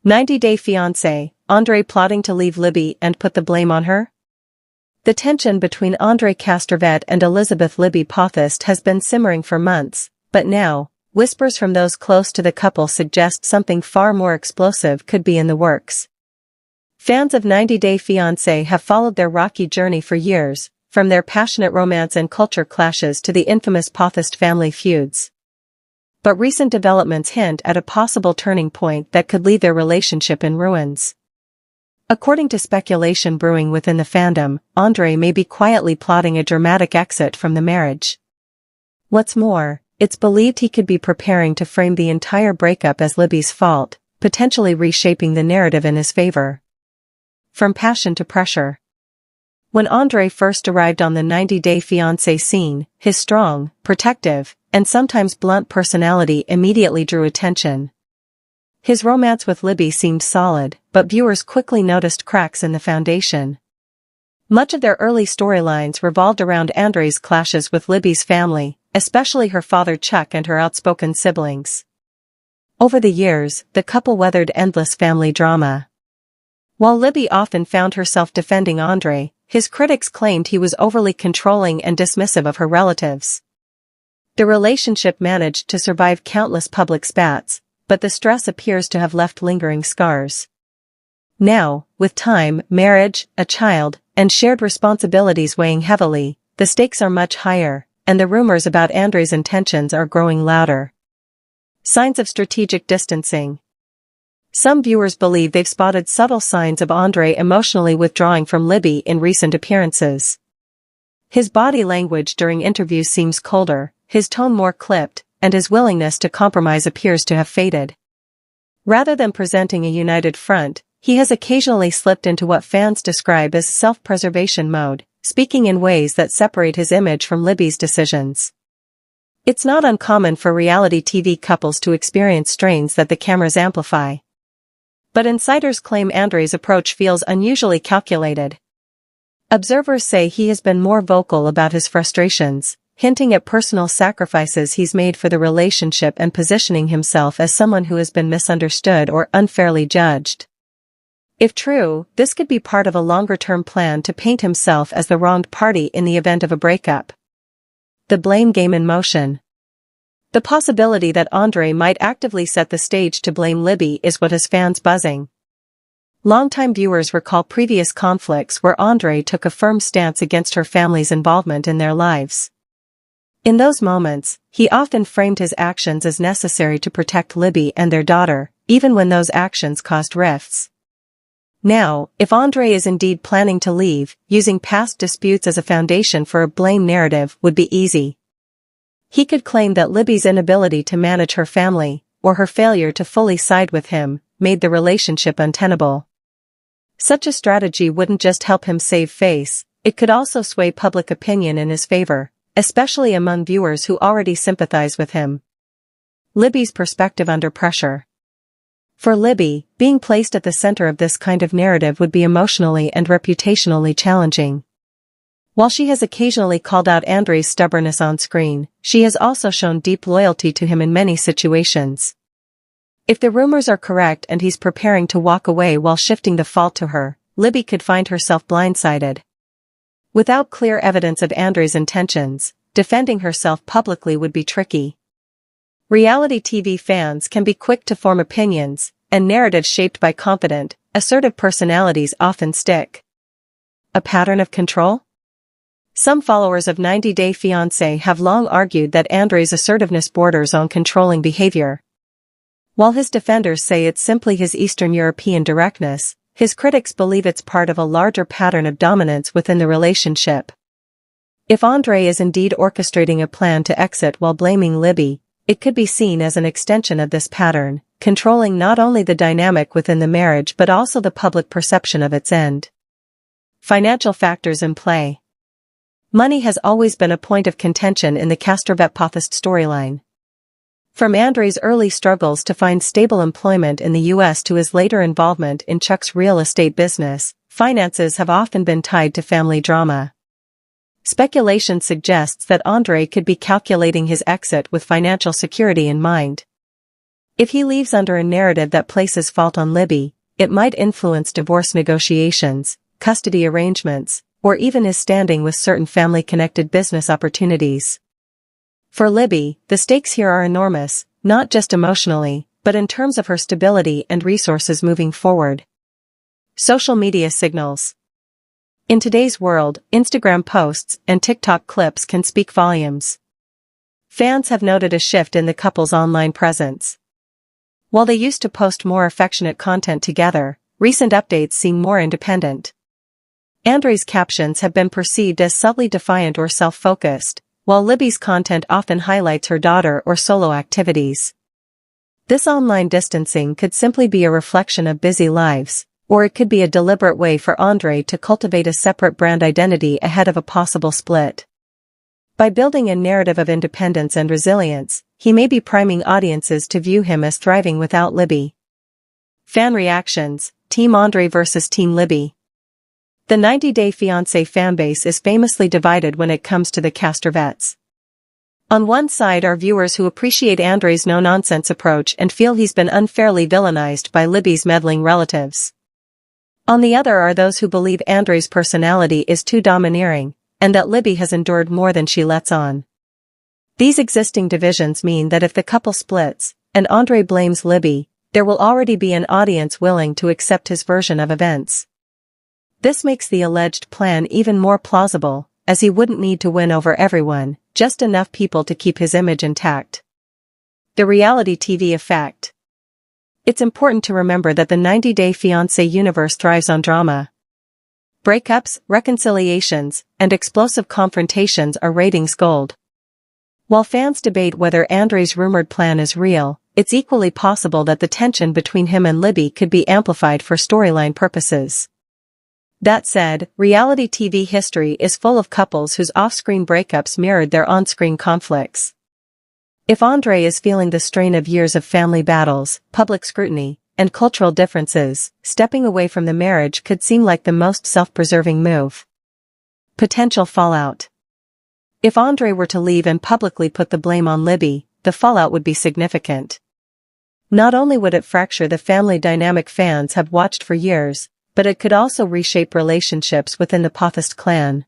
90-Day Fiance, Andrei plotting to leave Libby and put the blame on her? The tension between Andrei Castrovet and Elizabeth Libby Pothast has been simmering for months, but now, whispers from those close to the couple suggest something far more explosive could be in the works. Fans of 90-Day Fiance have followed their rocky journey for years, from their passionate romance and culture clashes to the infamous Pothast family feuds. But recent developments hint at a possible turning point that could leave their relationship in ruins. According to speculation brewing within the fandom, Andrei may be quietly plotting a dramatic exit from the marriage. What's more, it's believed he could be preparing to frame the entire breakup as Libby's fault, potentially reshaping the narrative in his favor. From passion to pressure. When Andrei first arrived on the 90-Day Fiancé scene, his strong, protective, and sometimes blunt personality immediately drew attention. His romance with Libby seemed solid, but viewers quickly noticed cracks in the foundation. Much of their early storylines revolved around Andrei's clashes with Libby's family, especially her father Chuck and her outspoken siblings. Over the years, the couple weathered endless family drama. While Libby often found herself defending Andrei, his critics claimed he was overly controlling and dismissive of her relatives. The relationship managed to survive countless public spats, but the stress appears to have left lingering scars. Now, with time, marriage, a child, and shared responsibilities weighing heavily, the stakes are much higher, and the rumors about Andrei's intentions are growing louder. Signs of strategic distancing. Some viewers believe they've spotted subtle signs of Andrei emotionally withdrawing from Libby in recent appearances. His body language during interviews seems colder, his tone more clipped, and his willingness to compromise appears to have faded. Rather than presenting a united front, he has occasionally slipped into what fans describe as self-preservation mode, speaking in ways that separate his image from Libby's decisions. It's not uncommon for reality TV couples to experience strains that the cameras amplify. But insiders claim Andrei's approach feels unusually calculated. Observers say he has been more vocal about his frustrations, hinting at personal sacrifices he's made for the relationship and positioning himself as someone who has been misunderstood or unfairly judged. If true, this could be part of a longer-term plan to paint himself as the wronged party in the event of a breakup. The blame game in motion. The possibility that Andrei might actively set the stage to blame Libby is what has fans buzzing. Longtime viewers recall previous conflicts where Andrei took a firm stance against her family's involvement in their lives. In those moments, he often framed his actions as necessary to protect Libby and their daughter, even when those actions caused rifts. Now, if Andrei is indeed planning to leave, using past disputes as a foundation for a blame narrative would be easy. He could claim that Libby's inability to manage her family, or her failure to fully side with him, made the relationship untenable. Such a strategy wouldn't just help him save face, it could also sway public opinion in his favor, especially among viewers who already sympathize with him. Libby's perspective under pressure. For Libby, being placed at the center of this kind of narrative would be emotionally and reputationally challenging. While she has occasionally called out Andrei's stubbornness on screen, she has also shown deep loyalty to him in many situations. If the rumors are correct and he's preparing to walk away while shifting the fault to her, Libby could find herself blindsided. Without clear evidence of Andrei's intentions, defending herself publicly would be tricky. Reality TV fans can be quick to form opinions, and narratives shaped by confident, assertive personalities often stick. A pattern of control? Some followers of 90-Day Fiancé have long argued that Andrei's assertiveness borders on controlling behavior. While his defenders say it's simply his Eastern European directness, his critics believe it's part of a larger pattern of dominance within the relationship. If Andrei is indeed orchestrating a plan to exit while blaming Libby, it could be seen as an extension of this pattern, controlling not only the dynamic within the marriage but also the public perception of its end. Financial factors in play. Money has always been a point of contention in the Castrovet-Pothast storyline. From Andrei's early struggles to find stable employment in the U.S. to his later involvement in Chuck's real estate business, finances have often been tied to family drama. Speculation suggests that Andrei could be calculating his exit with financial security in mind. If he leaves under a narrative that places fault on Libby, it might influence divorce negotiations, custody arrangements, or even his standing with certain family-connected business opportunities. For Libby, the stakes here are enormous, not just emotionally, but in terms of her stability and resources moving forward. Social media signals. In today's world, Instagram posts and TikTok clips can speak volumes. Fans have noted a shift in the couple's online presence. While they used to post more affectionate content together, recent updates seem more independent. Andrei's captions have been perceived as subtly defiant or self-focused, while Libby's content often highlights her daughter or solo activities. This online distancing could simply be a reflection of busy lives, or it could be a deliberate way for Andrei to cultivate a separate brand identity ahead of a possible split. By building a narrative of independence and resilience, he may be priming audiences to view him as thriving without Libby. Fan reactions: Team Andrei versus Team Libby. The 90-Day Fiance fanbase is famously divided when it comes to the Castorvets. On one side are viewers who appreciate Andrei's no-nonsense approach and feel he's been unfairly villainized by Libby's meddling relatives. On the other are those who believe Andrei's personality is too domineering, and that Libby has endured more than she lets on. These existing divisions mean that if the couple splits, and Andrei blames Libby, there will already be an audience willing to accept his version of events. This makes the alleged plan even more plausible, as he wouldn't need to win over everyone, just enough people to keep his image intact. The reality TV effect. It's important to remember that the 90-Day Fiancé universe thrives on drama. Breakups, reconciliations, and explosive confrontations are ratings gold. While fans debate whether Andrei's rumored plan is real, it's equally possible that the tension between him and Libby could be amplified for storyline purposes. That said, reality TV history is full of couples whose off-screen breakups mirrored their on-screen conflicts. If Andrei is feeling the strain of years of family battles, public scrutiny, and cultural differences, stepping away from the marriage could seem like the most self-preserving move. Potential fallout. If Andrei were to leave and publicly put the blame on Libby, the fallout would be significant. Not only would it fracture the family dynamic fans have watched for years, but it could also reshape relationships within the Pothist clan.